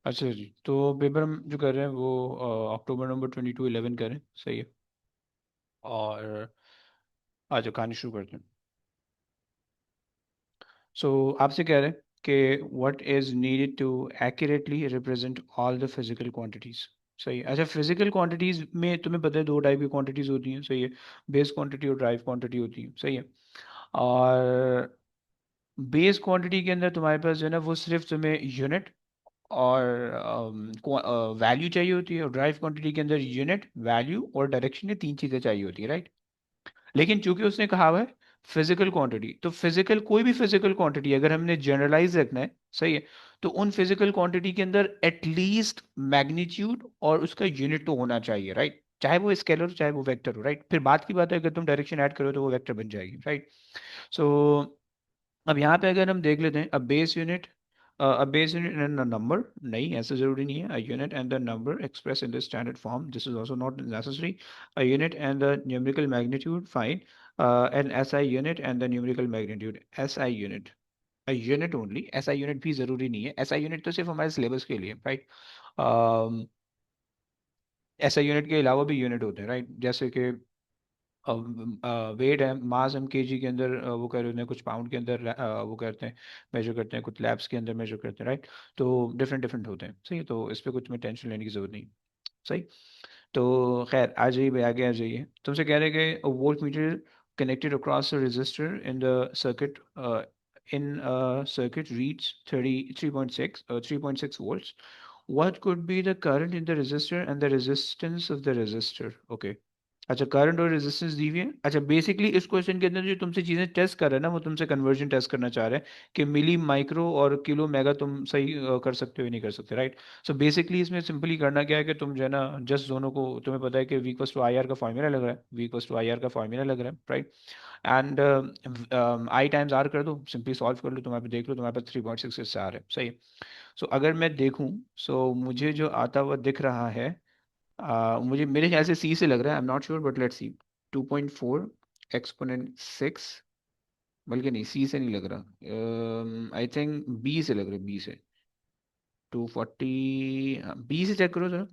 अच्छा जी, तो पेपर हम जो कर रहे हैं वो अक्टूबर नंबर 22/11 करें, सही है। और आज कहानी शुरू करते हैं। सो आपसे कह रहे हैं कि what is needed to accurately represent all the physical quantities. सही है। अच्छा, फिजिकल क्वांटिटीज में तुम्हें पता है दो टाइप की क्वांटिटीज होती हैं, सही है। बेस क्वांटिटी और ड्राइव क्वांटिटी होती है, सही है। और बेस क्वांटिटी के अंदर तुम्हारे पास जो है ना वो सिर्फ तुम्हें यूनिट और वैल्यू चाहिए होती है, और ड्राइव क्वांटिटी के अंदर यूनिट, वैल्यू और डायरेक्शन, ये तीन चीज़ें चाहिए होती है, राइट। लेकिन चूंकि उसने कहा हुआ है फिजिकल क्वांटिटी, तो फिजिकल कोई भी फिजिकल क्वांटिटी अगर हमने जनरलाइज रखना है, सही है, तो उन फिजिकल क्वांटिटी के अंदर एटलीस्ट मैग्नीट्यूड और उसका यूनिट तो होना चाहिए, राइट। चाहे वो स्केलर हो चाहे वो वेक्टर हो, राइट। फिर बात की बात है, अगर तुम डायरेक्शन ऐड करो तो वो वेक्टर बन जाएगी, राइट। सो अब यहाँ पे अगर हम देख लेते हैं, a base unit and number, नहीं ऐसा जरूरी नहीं है। A unit and the number express in the standard form, this is also not necessary. A unit and the numerical magnitude, fine. An S I unit and the numerical magnitude, S I unit, a unit only. S I unit भी जरूरी नहीं है, S I unit तो सिर्फ हमारे syllabus के लिए, right. S I unit के अलावा भी यूनिट होते हैं, राइट, जैसे कि वेट है, मास हम केजी के अंदर वो कर रहे हैं, कुछ पाउंड के अंदर वो करते हैं, मेजर करते हैं, कुछ लैब्स के अंदर मेजर करते हैं, राइट। तो डिफरेंट डिफरेंट होते हैं, सही है। तो इस पे कुछ में टेंशन लेने की जरूरत नहीं, सही। तो खैर आ जाइए भाई, आगे आ जाइए। तुमसे कह रहे हैं कि volt meter connected across a resistor in the circuit, in a circuit reads 3.6 volts. What could be the current in the resistor and the resistance of the resistor? Okay. अच्छा, करंट और रेजिस्टेंस दी हुई है। अच्छा, basically इस question के अंदर जो तुमसे चीज़ें टेस्ट कर रहा है ना, वो तुमसे कन्वर्जन टेस्ट करना चाह रहे हैं कि मिली, माइक्रो और किलो मेगा तुम सही कर सकते हो या नहीं कर सकते, राइट। सो बेसिकली इसमें सिंपली करना क्या है कि तुम जो है ना जस्ट दोनों को, तुम्हें पता है कि V equals to I R का फॉर्मूला लग रहा है, V equals to I R का फॉर्मूला लग रहा है, right. And I times R कर दो, सिंपली सॉल्व कर लो, तुम्हारे पे देख लो, तुम्हारे पास 3.6 आर है, सही है। सो अगर मैं देखूं, सो मुझे जो आता हुआ दिख रहा है, मुझे मेरे ख्याल से सी से लग रहा है, I am not sure but let's see. 2.4 exponent 6, बल्कि नहीं, सी से नहीं लग रहा, आई थिंक बी से लग रहा है, बी से। 240, बी से चेक करो जरा।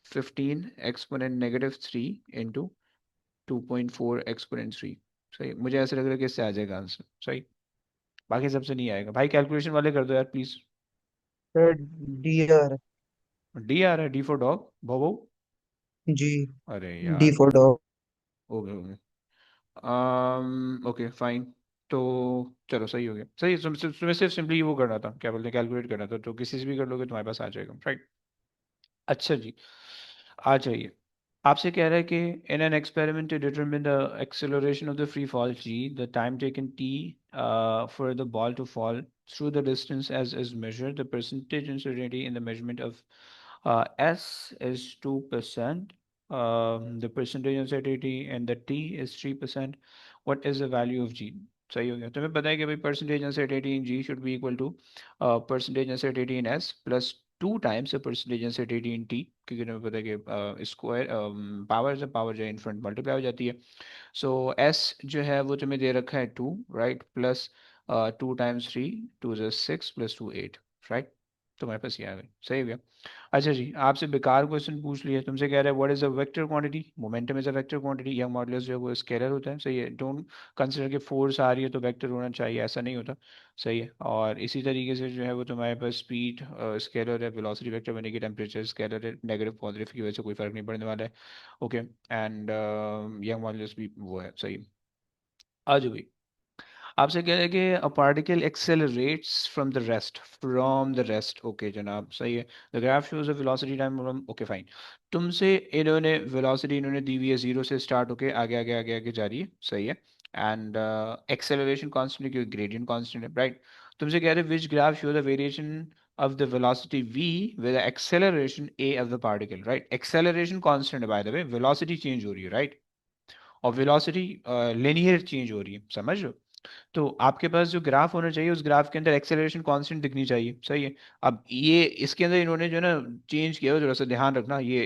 15 एक्सपोनेंट -3 इंटू 2.4 एक्सपोनेंट 3, सही। मुझे ऐसा लग रहा है कि इससे आ जाएगा आंसर, सही। बाकी सबसे नहीं आएगा भाई, कैलकुलेशन वाले कर दो यार please. Sir D R. D आ रहा है, डी फॉर डॉग, भो। जी। अरे डी यार, फॉर डॉग। हो गए हो गए। Okay fine. तो चलो सही हो गया, सही। तुम्हें सिर्फ सिंपली वो करना था, क्या बोलते हैं, कैलकुलेट करना था, तो किसी से भी कर लोगे तुम्हारे पास आ जाएगा, राइट। अच्छा जी, आ जाइए। आपसे कह रहा है कि in an experiment to determine the acceleration of the free fall g, the time taken t for the ball to fall through the distance as is measured, the percentage uncertainty in the measurement of S is 2%, the percentage uncertainty and the T is 3%. What is the value of G? सही हो गया। तुम्हें पता है कि भाई percentage uncertainty in g should be equal to percentage uncertainty in s plus 2 times the percentage uncertainty in t, क्योंकि तुम्हें पता है कि स्क्वायर पावर से पावर जो है इन फ्रंट मल्टीप्लाई हो जाती है। सो एस जो है वो तुम्हें दे रखा है 2, राइट, प्लस 2 टाइम्स 3, 2 + 6 + 2 8, राइट। तुम्हारे पास ये आ गई, सही हो गया। अच्छा जी, आपसे बेकार क्वेश्चन पूछ लिया। तुमसे कह रहा है what is a vector quantity, momentum is a vector quantity, young modulus जो है वो स्केलर होता है, सही है। डोंट कंसिडर कि फोर्स आ रही है तो वेक्टर होना चाहिए, ऐसा नहीं होता, सही है। और इसी तरीके से जो है वो तुम्हारे पास स्पीड स्केलर है, वेलोसिटी वेक्टर बनेगी, टेम्परेचर स्केलर है, नेगेटिव पॉजिटिव की वजह से कोई फर्क नहीं पड़ने वाला है, ओके। एंड यंग मॉडुलस भी वो है, सही। आ जाओ भाई। आपसे कह रहे हैं कि a particle accelerates from the rest, okay जनाब, सही है। The graph shows the velocity time, okay fine. तुमसे इन्होंने वेलोसिटी इन्होंने दी हुई है, जीरो से स्टार्ट होके आगे आगे आगे आगे जा रही है, सही है। एंड एक्सेलरेशन कांस्टेंट, क्योंकि ग्रेडियंट कांस्टेंट है, राइट। तुमसे कह रहे हैं which graph show the variation of the velocity v with the acceleration a of the particle, right। acceleration constant है by the way, velocity change हो रही है, right। और वेलोसिटी लिनियर चेंज हो रही है, समझ लो। तो आपके पास जो ग्राफ होना चाहिए उस ग्राफ के अंदर एक्सेलरेशन कांस्टेंट दिखनी चाहिए, सही है। अब ये इसके अंदर इन्होंने जो है ना चेंज किया है, थोड़ा सा ध्यान रखना, ये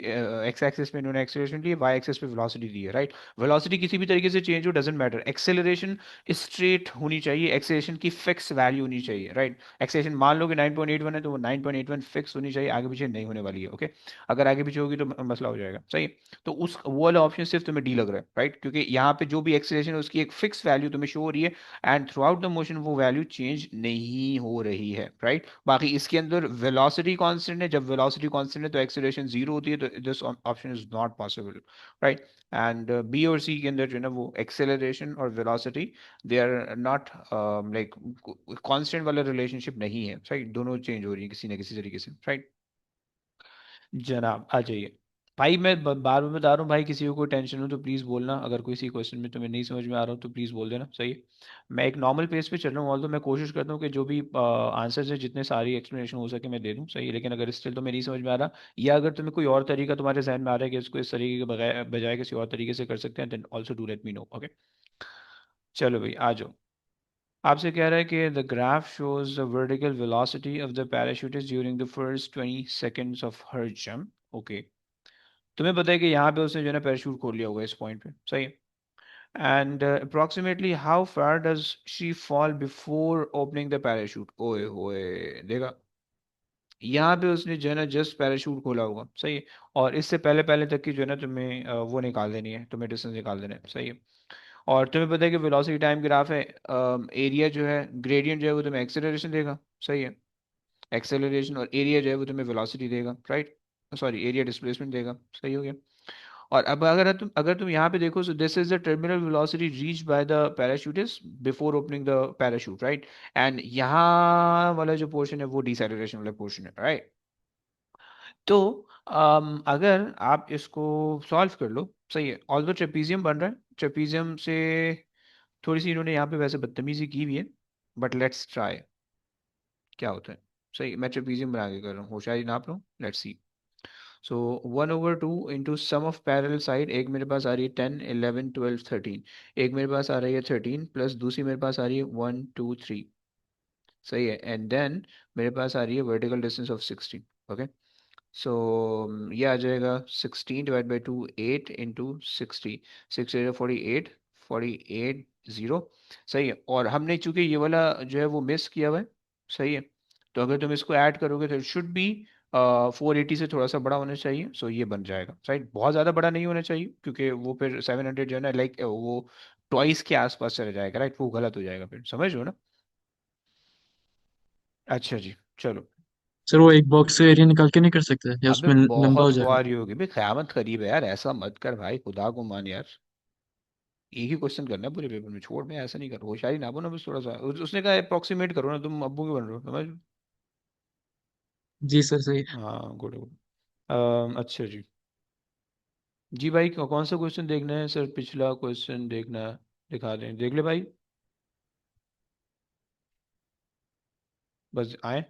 एक्स एक्सिस पे इन्होंने एक्सेलरेशन दी है, वाई एक्सिस पे वेलोसिटी दी है, राइट। वेलोसिटी किसी भी तरीके से चेंज हो डजेंट मैटर, एक्सेलरेशन स्ट्रेट होनी चाहिए, एक्सेलरेशन की फिक्स वैल्यू होनी चाहिए, राइट। एक्सेलरेशन मान लो कि 9.81 है तो वो 9.81 फिक्स होनी चाहिए, आगे पीछे नहीं होने वाली है, ओके। अगर आगे पीछे होगी तो मसला हो जाएगा, सही है। तो उस वो वाला ऑप्शन सिर्फ तुम्हें डी लग रहा है, राइट, क्योंकि यहाँ पे जो भी एक्सेलरेशन है उसकी एक फिक्स वैल्यू तुम्हें शो हो रही है, and through out the motion वो वैल्यू चेंज नहीं हो रही है, राइट। बाकी इसके अंदर वेलोसिटी कांस्टेंट है, जब वेलोसिटी कांस्टेंट है तो एक्सेलरेशन जीरो होती है, तो this option is not possible, right. And B और सी के अंदर जो है ना वो एक्सेलरेशन और velocity they are not like constant वाला रिलेशनशिप नहीं है, राइट, दोनों चेंज हो रही है किसी ना किसी तरीके से, राइट। जनाब आ जाइए। भाई मैं बार बार बता रहा हूँ भाई, किसी को कोई टेंशन हो तो प्लीज़ बोलना, अगर कोई सी क्वेश्चन में तुम्हें नहीं समझ में आ रहा हो तो प्लीज़ बोल देना, सही है। मैं एक नॉर्मल पेज पे चल रहा हूँ, ऑल्दो मैं कोशिश करता हूँ कि जो भी आंसर्स है जितने सारी एक्सप्लेनेशन हो सके मैं दे दूँ, सही है। लेकिन अगर स्टिल तुम्हें नहीं समझ में आ रहा, या अगर तुम्हें कोई और तरीका तुम्हारे जहन में आ रहा है कि इसको इस तरीके के बजाय बजाय किसी और तरीके से कर सकते हैं, then also do let me know, okay. चलो भाई आ जाओ। आपसे कह रहा है कि the graph shows the vertical velocity of the parachutist during the first 20 seconds of her jump, okay. तुम्हें पता है कि यहाँ पे उसने जो है ना पैराशूट खोल लिया होगा इस पॉइंट पे, सही है। And approximately how far does she fall before opening the parachute, ओए होए, देखा। यहाँ पे उसने जो है ना जस्ट पैराशूट खोला होगा, सही है। और इससे पहले पहले तक की जो है ना तुम्हें वो निकाल देनी है, तुम्हें डिस्टेंस निकाल देना है, सही है। और तुम्हें पता है कि वेलोसिटी टाइम ग्राफ है, एरिया जो है ग्रेडियंट जो है वो तुम्हें एक्सेलरेशन देगा, सही है। एक्सेलरेशन और एरिया जो है वो तुम्हें वेलोसिटी देगा, राइट। सॉरी, एरिया डिस्प्लेसमेंट देगा, सही हो गया। और अब अगर तुम यहाँ पे देखो, so this is the terminal velocity reach by the parachutist before opening the parachute, right. And यहाँ वाला जो पोर्शन है वो डिसेलरेशन वाला पोर्शन है, राइट। तो अगर आप इसको सॉल्व कर लो, सही है, ऑल्दो ट्रेपीजियम बन रहा है, ट्रेपीजियम से थोड़ी सी इन्होंने यहाँ पे वैसे बदतमीजी की भी है, बट लेट्स ट्राई क्या होता है। सही, मैं ट्रेपीजियम बना के कर रहा हूँ, होशियारी नाप रहा हूँ, let's see. So 1/2 into sum of parallel side, एक मेरे पास आ रही है 10 11 12 13, एक मेरे पास आ रही है 13, प्लस दूसरी मेरे पास आ रही है 1 2 3, सही है। एंड देन मेरे पास आ रही है वर्टिकल डिस्टेंस ऑफ 16, ओके। सो ये आ जाएगा 16 डिवाइड बाई 2, 8 इंटू 60, 6 48, 48 0, सही है। और हमने चूंकि ये वाला जो है वो मिस किया हुआ है, सही है। तो अगर तुम इसको ऐड करोगे तो इट शुड बी 480 से थोड़ा सा बड़ा होना चाहिए, सो ये बन जाएगा, राइट। बहुत ज़्यादा बड़ा नहीं होना चाहिए क्योंकि वो फिर 700 जो है ना लाइक वो ट्वाइस के आसपास चला जाएगा, राइट, वो गलत हो जाएगा फिर, समझ लो ना। अच्छा जी, चलो। सर वो एक बॉक्स से एरिया निकाल के नहीं कर सकते या अबे उसमें लंबा हो बहुत जाएगा? खुआरी होगी भाई, क़यामत करीब है यार, ऐसा मत कर भाई, खुदा को मान यार। एक ही क्वेश्चन करना है पूरे पेपर में, छोड़, मैं ऐसा नहीं कर, होशियारी ना बनो बस थोड़ा सा, उसने कहा अप्रोक्सीमेट करो ना, तुम अब्बू के बन रहे हो, समझ। जी सर सही। हाँ, गुड गुड। अच्छा जी। जी भाई, कौन सा क्वेश्चन देखना है सर, पिछला क्वेश्चन देखना है, दिखा दें, देख ले भाई, बस आए।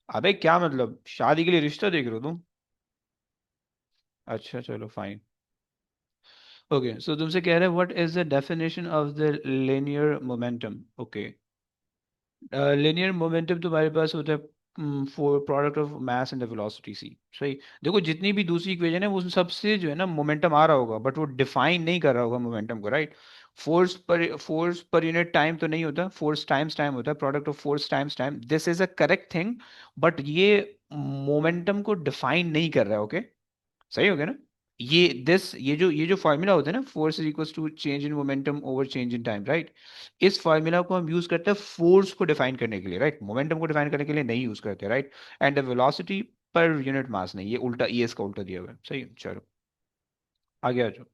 अबे क्या मतलब, शादी के लिए रिश्ता देख रहे हो तुम? अच्छा चलो फाइन। ओके, सो तुमसे कह रहे हैं what is the definition of the linear momentum, okay. Linear momentum तुम्हारे पास होता है for product of mass and the velocity, see, सही। देखो जितनी भी दूसरी इक्वेशन है वो उन सबसे जो है ना मोमेंटम आ रहा होगा, बट वो डिफाइन नहीं कर रहा होगा मोमेंटम को, right. Force per unit time तो नहीं होता, फोर्स टाइम्स टाइम होता है, product of force times time, this is a correct thing. But ये मोमेंटम को डिफाइन नहीं कर रहा है, ओके। सही हो गया ना। ये जो फॉर्मूला होता है ना, force is equals to change in momentum over change in time, right. इस फॉर्मूला को हम यूज करते हैं फोर्स को डिफाइन करने के लिए, राइट, मोमेंटम को डिफाइन करने के लिए नहीं यूज करते, right. And the velocity per unit mass नहीं, ये उल्टा, ये इसका उल्टा दिया हुआ है, सही है। चलो आगे आ जाओ।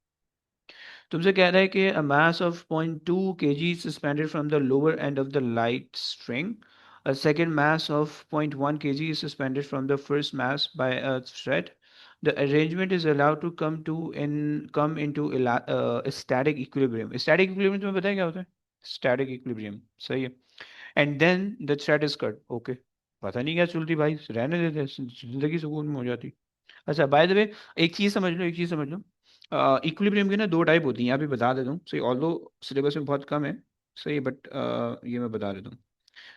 तुमसे कह रहा है कि a mass of 0.2 kg suspended from the lower end of the light string. A second mass of 0.1 kg is suspended from the first mass by a thread. The arrangement is allowed to come into static equilibrium. Static equilibrium तुम्हें पता है क्या होता है? Static equilibrium, सही है। And then the thread is cut. Okay. पता नहीं क्या चलती भाई, रहने देते, जिंदगी सुकून में हो जाती। अच्छा बाय द वे, एक चीज समझ लो, एक चीज समझ लो, इक्विलिब्रियम के ना दो टाइप होती हैं, यहाँ पे बता देता हूँ, सही, ऑल्दो सिलेबस में बहुत कम है। सही, बट ये मैं बता देता हूँ।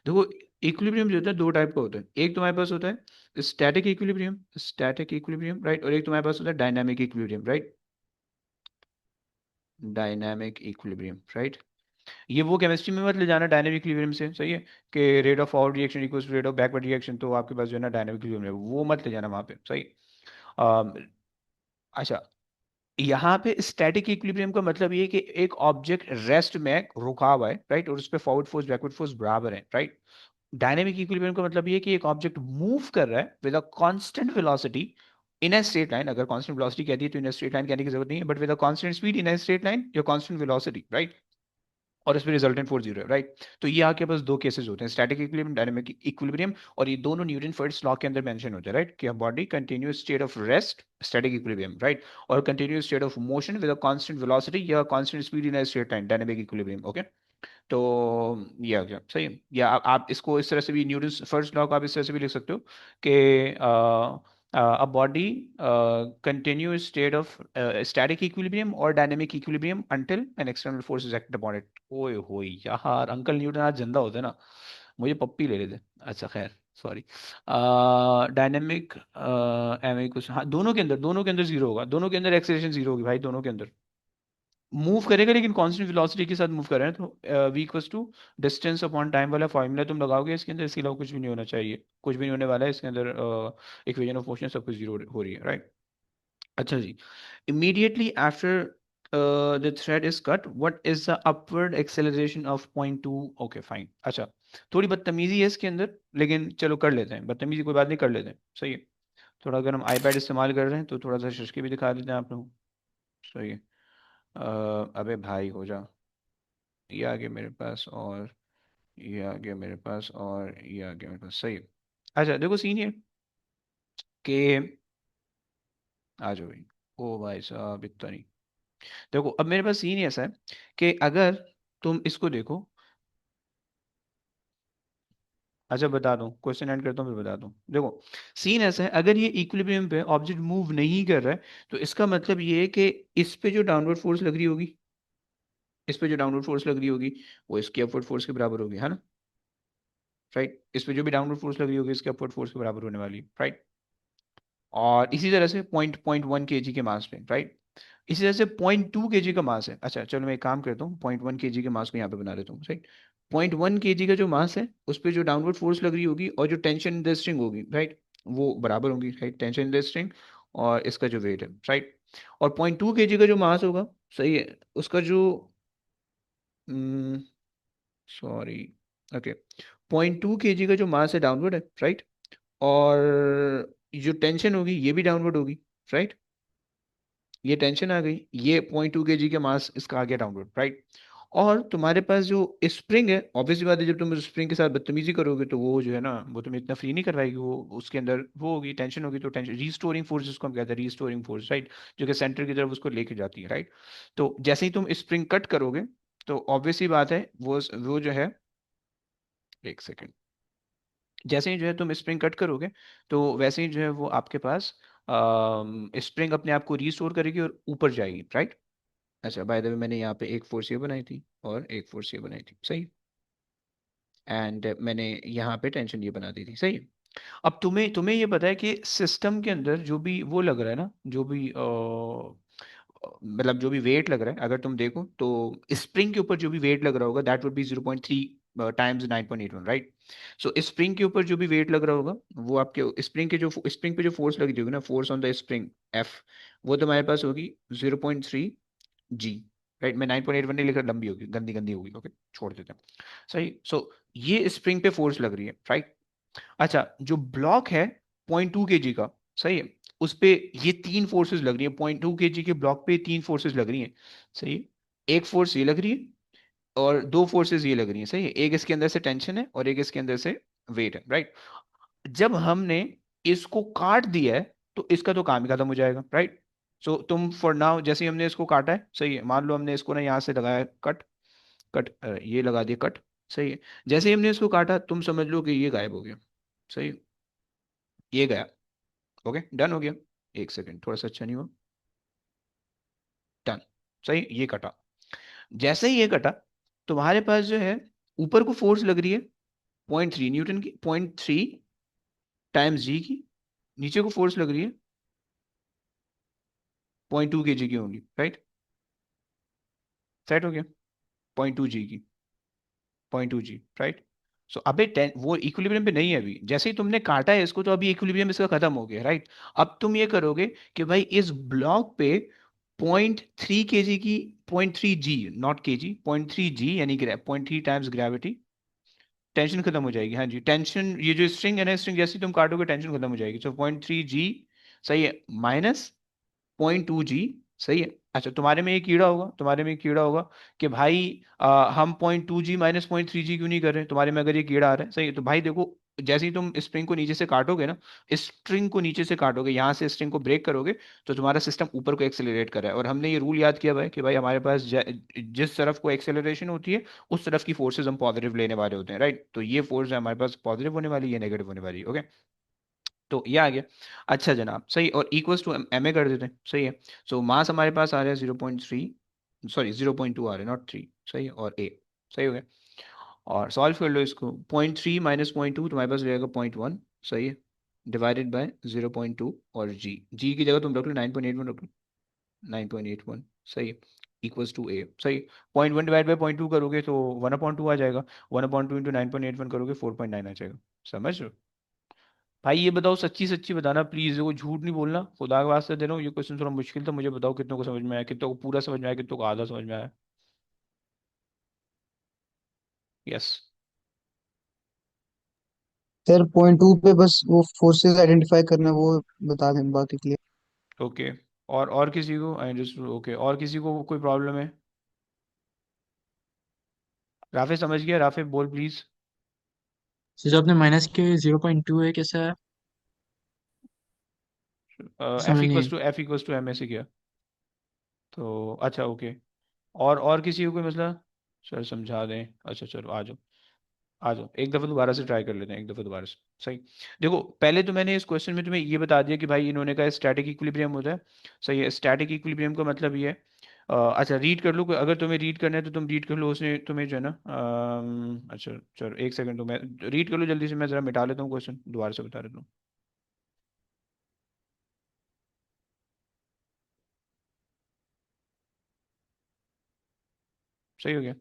देखो, इक्विलिब्रियम जो होता है दो टाइप का होता है। एक तुम्हारे पास होता है स्टैटिक इक्विलिब्रियम, राइट, और एक तुम्हारे पास होता है dynamic equilibrium, right. Dynamic equilibrium, right. ये वो केमिस्ट्री में मत ले जाना डायनामिक इक्विलिब्रियम से, सही है, कि rate of forward reaction equals to rate of backward reaction, तो आपके पास जो है ना डायनामिक इक्विलिब्रियम है, वो मत ले जाना वहाँ पे, सही। अम, अच्छा, यहाँ पे स्टैटिक इक्विलिब्रियम का मतलब ये है कि एक ऑब्जेक्ट रेस्ट में रुका हुआ है, राइट, और उस पर फॉरवर्ड फोर्स बैकवर्ड फोर्स बराबर है, राइट। डायनेमिक इक्विलिब्रियम का मतलब ये है कि एक ऑब्जेक्ट मूव कर रहा है with a constant velocity in a straight line. अगर कांस्टेंट वेलोसिटी कहती है तो इन अ स्ट्रेट लाइन कहने की जरूरत नहीं है, but with a constant speed in a straight line या कांस्टेंट वेलोसिटी, राइट, और इसमें रिजल्टेंट फोर्स जीरो है, राइट। तो ये आपके पास दो केसेस होते हैं, स्टैटिक इक्विलिब्रियम, डायनेमिक इक्विलिब्रियम, और ये दोनों न्यूटन फर्स्ट लॉ के अंदर मेंशन होते हैं, राइट, कि body continuous state of rest static equilibrium, right, और continuous state of motion with a constant velocity या constant speed in a straight line, dynamic equilibrium, okay. तो ये आ गया, सही है। या आप इसको इस तरह से भी, न्यूटन फर्स्ट लॉ को आप इस तरह से भी लिख सकते हो कि a body continuous state of static equilibrium or dynamic equilibrium until an external force is acted upon it। ओए होए यार, अंकल न्यूटन आज जिंदा होते ना, मुझे पप्पी ले लेते। अच्छा खैर, सॉरी। डायनेमिक एम कुछ, हाँ, दोनों के अंदर जीरो होगा, दोनों के अंदर एक्सेलरेशन जीरो होगी भाई, दोनों के अंदर मूव करेगा, लेकिन कांस्टेंट वेलोसिटी के साथ मूव कर रहे हैं, तो v equals to distance upon time वाला फॉर्मूला तुम लगाओगे इसके अंदर, इसके अलावा कुछ भी नहीं होना चाहिए, कुछ भी नहीं होने वाला है इसके अंदर। इक्वेशन ऑफ मोशन सब कुछ जीरो हो रही है, राइट। अच्छा जी, immediately after the thread is cut, what is the upward acceleration of point two, okay fine. अच्छा, थोड़ी बदतमीजी है इसके अंदर, लेकिन चलो कर लेते हैं, बदतमीजी कोई बात नहीं, कर लेते हैं, सही है। थोड़ा अगर हम आईपैड इस्तेमाल कर रहे हैं तो थोड़ा सा शश के भी दिखा देते हैं आप लोग, सही है। अबे भाई हो जा, ये आ गया मेरे पास, और ये आ गया मेरे पास, और ये आ गया मेरे पास, सही है। अच्छा देखो, सीन ये कि आ जाओ भाई, ओ भाई साहब इतना नहीं। देखो अब मेरे पास सीन ऐसा है कि अगर तुम इसको देखो, अच्छा बता दूं, क्वेश्चन एंड करता हूँ फिर बता दूं। देखो, सीन ऐसा है, अगर ये इक्विलिब्रियम पे ऑब्जेक्ट मूव नहीं कर रहा है, तो इसका मतलब ये है कि इस पे जो डाउनवर्ड फोर्स लग रही होगी, इस पे जो डाउनवर्ड फोर्स लग रही होगी, वो इसकी अपवर्ड फोर्स के बराबर होगी, है ना, राइट। इस पे जो भी डाउनवर्ड फोर्स लग रही होगी इसके अपवर्ड फोर्स के बराबर होने वाली है, राइट। और इसी तरह से पॉइंट पॉइंट वन के जी के मास पे, राइट। इसी तरह से 0.2 kg का मास है। अच्छा चलो, मैं एक काम करता हूँ, 0.1 kg के मास को यहाँ पे बना देता हूँ, राइट। 0.1 kg का जो मास है, उस पर जो डाउनवर्ड फोर्स लग रही होगी और जो टेंशन इन द स्ट्रिंग होगी, राइट, वो बराबर होंगी, right, tension in the string और इसका जो वेट है, राइट। और 0.2 kg का जो मास होगा, सही है, उसका जो, सॉरी, ओके, 0.2 kg का जो मास है डाउनवर्ड है, राइट, और जो टेंशन होगी ये भी डाउनवर्ड होगी, राइट। ये टेंशन आ गई, ये 0.2 kg के मास इसका आ गया डाउनवर्ड, राइट। और तुम्हारे पास जो स्प्रिंग है, ऑब्वियसली बात है, जब तुम स्प्रिंग के साथ बदतमीजी करोगे तो वो जो है ना, वो तुम्हें इतना फ्री नहीं करवाएगी, वो उसके अंदर वो होगी, टेंशन होगी, तो टेंशन रीस्टोरिंग फोर्स जिसको हम कहते हैं, रीस्टोरिंग फोर्स, राइट, जो कि सेंटर की तरफ उसको लेके जाती है, राइट। तो जैसे ही तुम स्प्रिंग कट करोगे, तो ऑब्वियसली बात है, वो जो है, एक सेकेंड, जैसे ही जो है तुम स्प्रिंग कट करोगे, तो वैसे ही जो है वो आपके पास स्प्रिंग अपने आप को रीस्टोर करेगी और ऊपर जाएगी, राइट। अच्छा बाय द वे, मैंने यहाँ पे एक फोर्स ये बनाई थी और एक फोर्स ये बनाई थी, सही। एंड मैंने यहाँ पे टेंशन ये बना दी थी, सही। अब तुम्हें तुम्हें ये पता है कि सिस्टम के अंदर जो भी वो लग रहा है ना, जो भी मतलब जो भी वेट लग रहा है, अगर तुम देखो तो स्प्रिंग के ऊपर जो भी वेट लग रहा होगा, that would be 0.3 times 9.81, right. So spring के ऊपर जो भी वेट लग रहा होगा, वो आपके स्प्रिंग पे जो फोर्स लगी होगी ना, force on the spring, F, वो तुम्हारे पास होगी 0.3 जी, राइट। मैं 9.81 नहीं लिखा, लंबी होगी, गंदी गंदी होगी, ओके, छोड़ देते हैं, सही। सो ये स्प्रिंग पे फोर्स लग रही है, राइट। अच्छा, जो ब्लॉक है 0.2 kg का, सही है, उस पे ये तीन फोर्सेस लग रही है, 0.2 kg के ब्लॉक पे तीन फोर्सेस लग रही हैं, सही है। एक फोर्स ये लग रही है और दो फोर्सेस ये लग रही हैं, सही है। एक इसके अंदर से टेंशन है और एक इसके अंदर से वेट है, राइट। जब हमने इसको काट दिया है, तो इसका तो काम ही खत्म हो जाएगा, राइट। सो तुम फॉर नाउ, जैसे ही हमने इसको काटा है, सही है, मान लो हमने इसको ना यहाँ से लगाया कट, कट, ये लगा दिया कट, सही है। जैसे ही हमने इसको काटा, तुम समझ लो कि ये गायब हो गया, सही है, ये गया, ओके, डन हो गया। एक सेकंड, थोड़ा सा अच्छा नहीं हुआ, डन, सही, ये कटा। जैसे ही ये कटा, तुम्हारे पास जो है ऊपर को फोर्स लग रही है 0.3 न्यूटन की, 0.3 टाइम्स जी की। नीचे को फोर्स लग रही है 0.2 kg की होंगी, राइट। सेट हो गया, 0.2 जी की, 0.2 जी, राइट। सो अबे 10 वो इक्विलिब्रियम पे नहीं है अभी, जैसे ही तुमने काटा है इसको तो अभी इक्विलिब्रियम इसका खत्म हो गया, राइट। अब तुम ये करोगे कि भाई इस ब्लॉक पे 0.3 kg की, 0.3 जी, नॉट केजी, 0.3 जी यानी 0.3 टाइम्स ग्रेविटी, टेंशन खत्म हो जाएगी। हाँ जी, टेंशन, ये जो स्ट्रिंग है ना, स्ट्रिंग जैसे ही तुम काटोगे टेंशन खत्म हो जाएगी। तो 0.3 जी, सही है, माइनस 0.2 जी, सही है। अच्छा, तुम्हारे में ये कीड़ा होगा, तुम्हारे में ये कीड़ा होगा कि भाई हम 0.2 जी माइनस 0.3 जी क्यों नहीं कर रहे। तुम्हारे में अगर ये कीड़ा आ रहा है, सही है, तो भाई देखो, जैसे ही तुम स्प्रिंग को नीचे से काटोगे ना, स्ट्रिंग को नीचे से काटोगे, यहाँ से स्ट्रिंग को ब्रेक करोगे, तो तुम्हारा सिस्टम ऊपर को एक्सेलरेट कर रहा है। और हमने ये रूल याद किया भाई कि भाई हमारे पास जिस तरफ को एक्सेलरेशन होती है उस तरफ की फोर्सेज हम पॉजिटिव लेने वाले होते हैं, राइट। तो ये फोर्स है हमारे पास पॉजिटिव होने वाली, ये नेगेटिव होने वाली है, ओके। तो ये आ गया। अच्छा जनाब, सही, और इक्वल्स टू एम ए कर देते हैं, सही है। सो मास हमारे पास आ रहा है 0.3, सॉरी 0.2 आ रहा है, नॉट 3, सही है, और ए, सही हो गया। और सॉल्व कर लो इसको, 0.3 माइनस 0.2 तुम्हारे पास रहेगा 0.1, सही है, डिवाइडेड बाय 0.2, और जी, जी की जगह तुम रख लो 9.81 रख लो, 9.81, सही है, इक्वल्स टू ए, सही। 0.1 डिवाइड बाय 0.2 करोगे तो 1/2 आ जाएगा, 1/2 इंटू 9.81 करोगे 4.9 आ जाएगा। समझ रहे हो? भाई ये बताओ, सच्ची सच्ची बताना प्लीज, वो झूठ नहीं बोलना, खुदा के वास्ते दे रहा हूँ, ये क्वेश्चन थोड़ा मुश्किल था, मुझे बताओ कितनों को समझ में आया, कितनों को पूरा समझ में आया, कितनों को आधा समझ में आया। यस। सर 0.2 पे बस वो फोर्सेस आइडेंटिफाई करना, वो बता दें, बाकी क्लियर। ओके, और किसी को आई अंडरस्टूड, ओके, और किसी को कोई प्रॉब्लम है? राफे समझ गया? राफे बोल प्लीज। सर जो आपने माइनस के 0.2 है कैसा है? एफ समझ नहीं इक्वल्स आई। To F equals to M a से किया, तो अच्छा ओके। और किसी को कोई मसला? सर समझा दें, अच्छा चलो आ जाओ, आ जाओ, एक दफ़ा दोबारा से ट्राई कर लेते हैं, एक दफ़ा दोबारा से, सही। देखो, पहले तो मैंने इस क्वेश्चन में तुम्हें ये बता दिया कि भाई इन्होंने कहा स्टैटिक इक्विलिब्रियम होता है, सही है। स्टैटिक इक्विलिब्रियम का मतलब ये है, अच्छा रीड कर लो, अगर तुम्हें रीड करना है तो तुम रीड कर लो, उसने तुम्हें जो है ना, अच्छा चलो एक सेकंड, तो मैं रीड कर लो जल्दी से, मैं ज़रा मिटा लेता हूँ क्वेश्चन, दोबारा से बता देता हूँ। सही हो गया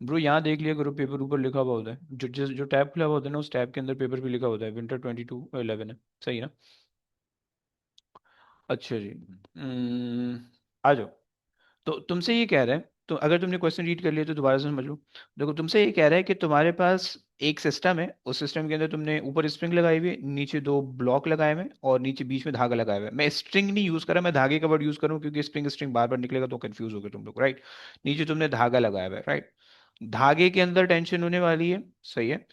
ब्रो, यहाँ देख लिया करो, पेपर ऊपर लिखा हुआ होता है, जो टैब खुला हुआ होता है ना, उस टैब के अंदर पेपर भी लिखा होता है, विंटर 22/11 है, सही है ना। अच्छा जी, आ जाओ। तो तुमसे ये कह रहा है, तो अगर तुमने क्वेश्चन रीड कर लिया तो दोबारा से समझ लो। देखो, तुमसे ये कह रहा है कि तुम्हारे पास एक सिस्टम है, उस सिस्टम के अंदर तुमने ऊपर स्प्रिंग लगाई हुई है, नीचे दो ब्लॉक लगाए हुए हैं, और नीचे बीच में धागा लगाया हुआ है। मैं स्ट्रिंग नहीं यूज कर रहा, मैं धागे का वर्ड यूज करूँ, क्योंकि स्प्रिंग स्ट्रिंग बार बार निकलेगा तो कंफ्यूज हो गए तुम लोग, राइट। नीचे तुमने धागा लगाया हुआ है, राइट। धागे के अंदर टेंशन होने वाली है, सही है।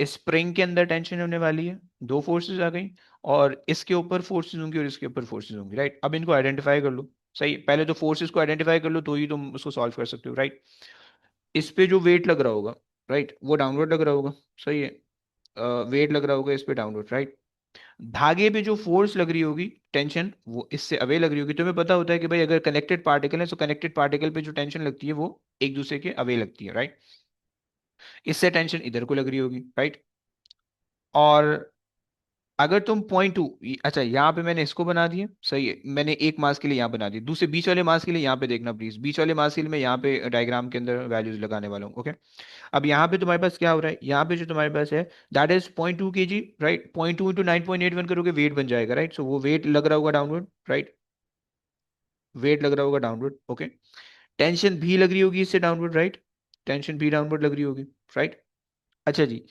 स्प्रिंग के अंदर टेंशन होने वाली है, दो फोर्सेस आ गई, और इसके ऊपर फोर्सेस होंगी और इसके ऊपर फोर्सेस होंगी, राइट। अब इनको आइडेंटिफाई कर लो, सही। पहले तो फोर्सेस को आइडेंटिफाई कर लो, तो ही तुम उसको सॉल्व कर सकते हो, राइट। इस पे जो वेट लग रहा होगा, राइट, वो डाउनवर्ड लग रहा होगा, सही है। वेट लग रहा होगा इस पे डाउनवर्ड, राइट। धागे पे जो फोर्स लग रही होगी, टेंशन, वो इससे अवे लग रही होगी। तुम्हें पता होता है कि भाई अगर कनेक्टेड पार्टिकल है तो कनेक्टेड पार्टिकल पे जो टेंशन लगती है वो एक दूसरे के अवे लगती है, राइट। इससे टेंशन इधर को लग रही होगी, राइट। और अगर तुम 0.2, अच्छा यहाँ पे मैंने इसको बना दिया, सही है, मैंने एक मास के लिए यहाँ बना दिया, दूसरे बीच वाले मास के लिए यहाँ पे देखना प्लीज, बीच वाले मास के लिए मैं यहाँ पे डायग्राम के अंदर वैल्यूज लगाने वाला हूँ, ओके। अब यहाँ पे तुम्हारे पास क्या हो रहा है, यहाँ पे जो तुम्हारे पास है that is 0.2 kg, right. 0.2 into 9.81 करोगे वेट बन जाएगा, राइट। सो वो वेट लग रहा होगा डाउनवर्ड, राइट, वेट लग रहा होगा डाउनवर्ड, ओके। टेंशन भी लग रही होगी इससे डाउनवर्ड, राइट, टेंशन भी डाउनवर्ड लग रही होगी, राइट। अच्छा जी,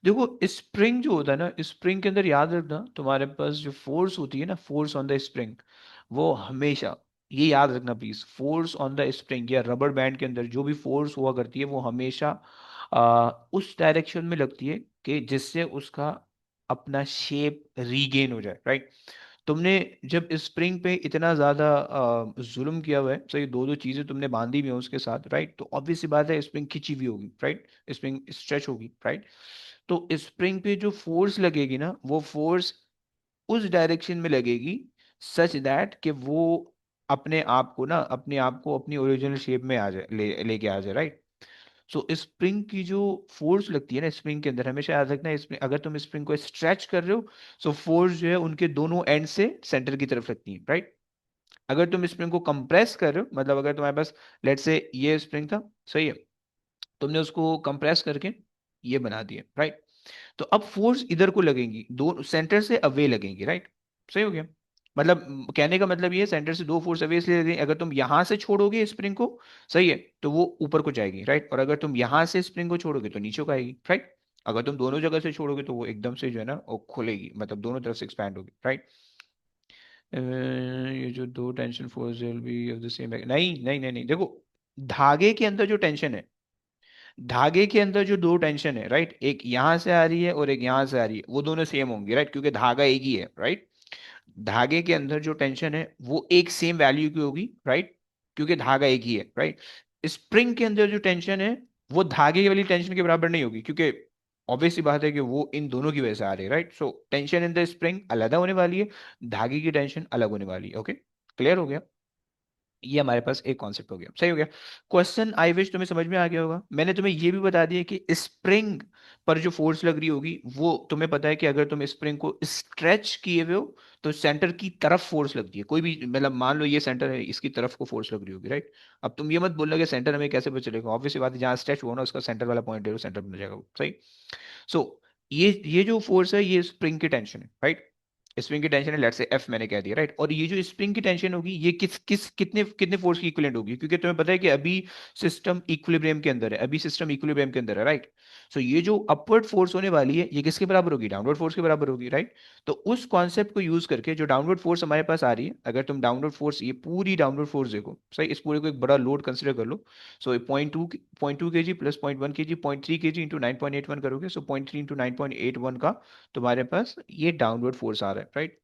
देखो स्प्रिंग जो होता है ना, स्प्रिंग के अंदर याद रखना, तुम्हारे पास जो फोर्स होती है ना, फोर्स ऑन द स्प्रिंग, वो हमेशा, ये याद रखना please, force on the spring या रबर बैंड के अंदर जो भी फोर्स हुआ करती है वो हमेशा उस डायरेक्शन में लगती है कि जिससे उसका अपना शेप रीगेन हो जाए, राइट। तुमने जब स्प्रिंग पे इतना ज्यादा जुल्म किया हुआ है, सही, दो दो चीजें तुमने बांधी हुई हैं उसके साथ, राइट, तो ऑब्वियस सी बात है स्प्रिंग खिंची हुई होगी, राइट, स्प्रिंग स्ट्रेच होगी, राइट। तो स्प्रिंग पे जो फोर्स लगेगी ना, वो फोर्स उस डायरेक्शन में लगेगी, सच दैट कि वो अपने आप को अपनी ओरिजिनल शेप में आ जाए, लेके आ जाए, राइट। सो स्प्रिंग की जो फोर्स लगती है ना स्प्रिंग के अंदर, हमेशा याद रखना स्प्रिंग, अगर तुम स्प्रिंग को स्ट्रेच कर रहे हो, सो फोर्स जो है उनके दोनों एंड से सेंटर की तरफ लगती है, राइट। अगर तुम स्प्रिंग को कंप्रेस कर रहे हो, मतलब अगर तुम्हारे पास लेट से ये स्प्रिंग था, सही है, तुमने उसको कंप्रेस करके ये बना दिया, राइट। तो अब फोर्स इधर को लगेंगी, दो सेंटर से अवे लगेंगी, राइट। सही हो गया। मतलब कहने का मतलब ये, सेंटर से दो फोर्स अवे इसलिए लगेंगी, अगर तुम यहां से छोड़ोगे स्प्रिंग को, सही है, तो वो ऊपर को जाएगी, राइट। और अगर तुम यहां से स्प्रिंग को छोड़ोगे तो नीचे को आएगी, राइट। अगर तुम दोनों जगह से छोड़ोगे तो वो एकदम से जो है ना वो खुलेगी, मतलब दोनों तरफ से एक्सपैंड होगी, राइट। ये जो दो tension force will be of the same, नहीं नहीं नहीं नहीं, देखो, धागे के अंदर जो टेंशन है, धागे के अंदर जो दो टेंशन है, राइट, एक यहां से आ रही है और एक यहां से आ रही है, वो दोनों सेम होंगी, राइट, क्योंकि धागा एक ही है, राइट। धागे के अंदर जो टेंशन है वो एक सेम वैल्यू की होगी, राइट, क्योंकि धागा एक ही है, राइट। स्प्रिंग के अंदर जो टेंशन है वो धागे वाली टेंशन के बराबर नहीं होगी, क्योंकि ऑब्वियस सी बात है कि वो इन दोनों की वजह से आ रही है, right. So tension in the spring अलग होने वाली है, धागे की टेंशन अलग होने वाली है, ओके। क्लियर हो गया। ये हमारे पास एक कॉन्सेप्ट हो गया, सही हो गया। क्वेश्चन आई विश तुम्हें समझ में आ गया होगा। मैंने तुम्हें ये भी बता दिया कि स्प्रिंग पर जो फोर्स लग रही होगी वो तुम्हें पता है कि अगर तुम स्प्रिंग को स्ट्रेच किए हुए हो तो सेंटर की तरफ फोर्स लगती है, कोई भी, मतलब मान लो ये सेंटर है, इसकी तरफ को फोर्स लग रही होगी, राइट। अब तुम ये मत बोलना कि सेंटर हमें कैसे पता चलेगा, ऑब्वियस बात है, जहाँ स्ट्रेच हुआ ना उसका सेंटर वाला पॉइंट है, वो सेंटर बन जाएगा वो, सही। सो ये जो फोर्स है ये स्प्रिंग की टेंशन है, राइट। स्प्रिंग की टेंशन है, लेट्स से एफ मैंने कह दिया, राइट। और ये जो स्प्रिंग की टेंशन होगी ये किस किस कितने कितने फोर्स की इक्विवेलेंट होगी, क्योंकि तुम्हें पता है कि अभी सिस्टम इक्विलिब्रियम के अंदर है, अभी सिस्टम इक्विलिब्रियम के अंदर है, राइट। सो ये जो अपवर्ड फोर्स होने वाली है ये किसके बराबर होगी, डाउनवर्ड फोर्स के बराबर होगी, राइट। तो उस कॉन्सेप्ट को यूज करके जो डाउनवर्ड फोर्स हमारे पास आ रही है, अगर तुम डाउनवर्ड फोर्स, ये पूरी डाउनवर्ड फोर्स देखो, सही, इस पूरे को एक बड़ा लोड कंसिडर कर लो। सो 0.2 के जी प्लस 0.1 के जी, 0.3 के जी इंटू 9.81 करोगे, सो 0.3 इंटू 9.81 का तुम्हारे पास ये डाउनवर्ड फोर्स आ रहा है, राइट।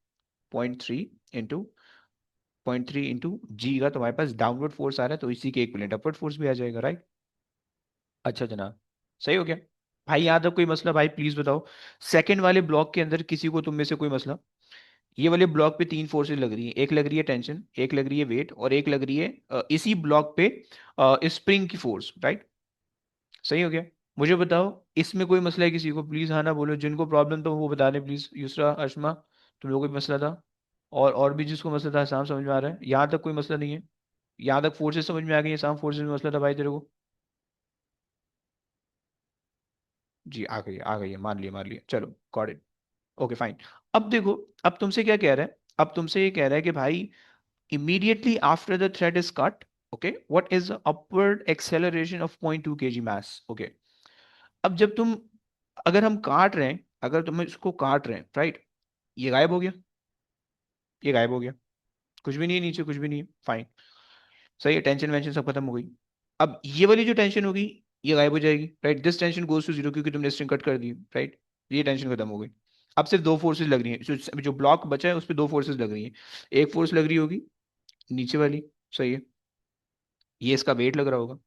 0.3 इंटू जी का तुम्हारे पास डाउनवर्ड फोर्स आ रहा है, तो इसी के इक्विवेलेंट अपवर्ड फोर्स भी आ जाएगा, राइट। अच्छा जनाब, सही हो गया। भाई यहाँ तक कोई मसला, भाई प्लीज बताओ। सेकंड वाले ब्लॉक के अंदर किसी को तुम में से कोई मसला? ये वाले ब्लॉक पे तीन फोर्सेस लग रही हैं, एक लग रही है टेंशन, एक लग रही है वेट, और एक लग रही है इसी ब्लॉक पे स्प्रिंग की फोर्स, राइट। सही हो गया। मुझे बताओ इसमें कोई मसला है किसी को, प्लीज हाँ ना बोलो, जिनको प्रॉब्लम तो वो बता दें प्लीज, यूसरा, अशमा, तुम लोगों को भी मसला था? और भी जिसको मसला था, शाम समझ में आ रहा है, यहाँ तक कोई मसला नहीं है? यहाँ तक फोर्सेस समझ में आ गई है, शाम फोर्सेस में मसला था भाई तेरे को? जी आ गई है, मान लिया, चलो गॉट इट, ओके फाइन। अब देखो, अब तुमसे क्या कह रहा है, अब तुमसे ये कह रहा है कि भाई immediately after the thread is cut, okay, what is the upward acceleration of 0.2 kg mass, okay। अब जब तुम, अगर हम काट रहे हैं, अगर तुम इसको काट रहे हैं, राइट, ये गायब हो गया, ये गायब हो गया, कुछ भी नहीं है नीचे, कुछ भी नहीं है, फाइन, सही है, टेंशन वेंशन सब खत्म हो गई। अब ये वाली जो टेंशन होगी ये गायब हो जाएगी, right, this tension goes to zero, क्योंकि तुमने स्ट्रिंग कट कर दी, राइट। ये टेंशन खत्म हो गई। अब सिर्फ दो फोर्सेस लग रही हैं, जो ब्लॉक बचा है उस पर दो फोर्सेस लग रही हैं। एक फोर्स लग रही होगी नीचे वाली, सही है, ये इसका वेट लग रहा होगा,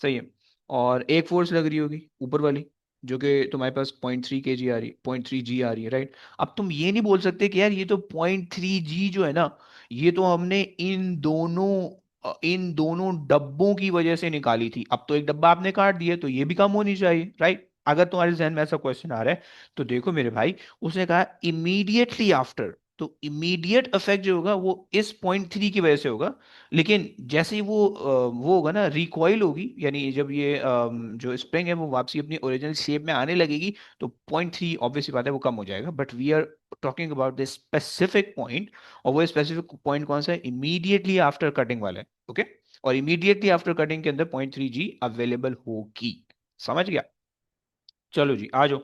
सही है। और एक फोर्स लग रही होगी ऊपर वाली, जो कि तुम्हारे पास 0.3 kg आ रही, 0.3 g आ रही है, राइट। अब तुम ये नहीं बोल सकते कि यार ये तो 0.3 g जो है ना, ये तो हमने इन दोनों डब्बों की वजह से निकाली थी, अब तो एक डब्बा आपने काट दिया तो ये भी कम होनी चाहिए, राइट। अगर तुम्हारे जहन में ऐसा क्वेश्चन आ रहा है तो देखो मेरे भाई, उसने कहा इमीडिएटली आफ्टर, तो इमीडिएट इफेक्ट जो होगा वो इस 0.3 की वजह से होगा। लेकिन जैसे ही वो होगा ना, रिकॉइल होगी, यानी जब ये जो स्प्रिंग है वो वापसी अपनी ओरिजिनल शेप में आने लगेगी, तो 0.3 ऑब्वियसली बात है वो कम हो जाएगा, but we are talking about the specific point. और वो स्पेसिफिक पॉइंट कौन सा है? इमीडिएटली आफ्टर कटिंग वाला है, ओके। और इमीडिएटली आफ्टर कटिंग के अंदर 0.3 g अवेलेबल होगी, समझ गया। चलो जी आ जाओ।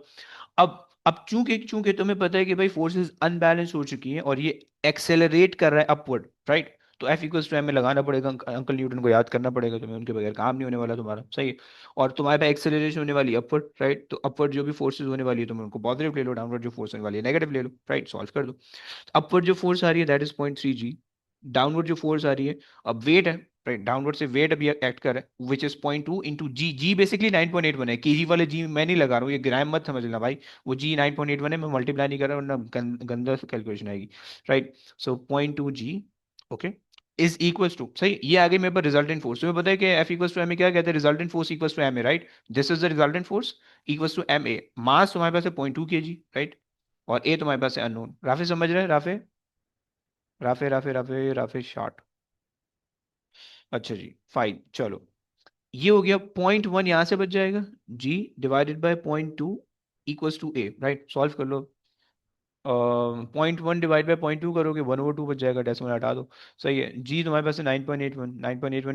अब चूंकि चूंकि तुम्हें पता है कि भाई फोर्सेस अनबैलेंस हो चुकी हैं और ये एक्सेलरेट कर रहा है अपवर्ड, राइट। तो एफ इक्वल्स टू एम में लगाना पड़ेगा, अंकल न्यूटन को याद करना पड़ेगा तुम्हें, उनके बगैर काम नहीं होने वाला तुम्हारा, सही है। और तुम्हारे पास एक्सेलरेशन होने वाली है अपवर्ड, राइट, तो अपवर्ड जो भी फोर्सेज होने वाली है तुम उनको पॉजिटिव ले लो, डाउनवर्ड जो फोर्स होने वाली है नेगेटिव ले लो, राइट, सॉल्व कर दो। अपवर्ड जो फोर्स आ रही है दैट इज 0.3 g, डाउनवर्ड जो फोर्स आ रही है, अब वेट है, राइट, डाउनवर्ड से वेट अभी एक्ट कर रहा है, which is 0.2 into g, g basically 9.81 है, केजी वाले जी मैं नहीं लगा रहा हूँ, ये ग्राम मत समझना भाई, वो जी 9.81 है, मैं मल्टीप्लाई नहीं कर रहा हूँ वरना गंदा कैलकुलेशन आएगी, right. So 0.2 g, okay, is equals to, सही, ये आ गई मेरे पास रिजल्टेंट फोर्स। तुम्हें पता है कि F equals to M A क्या कहते हैं, resultant force equals to M A, right. This is the resultant force equals to M A. Mass तुम्हारे पास है 0.2 kg, राइट, और ए तुम्हारे पास है अननोन। राफे समझ रहे हैं, Rafe, Rafe Rafe Rafe Rafe short. अच्छा जी, फाइन, चलो, ये हो गया। 0.1 यहां से बच जाएगा, G divided by 0.2 equals to A, right. Solve कर लो। 0.1 डिवाइड बाई 0.2 करोगे, 1/2 बच जाएगा, डेसिमल हटा दो। सही है, जी तुम्हारे पास है 9.81, 9.81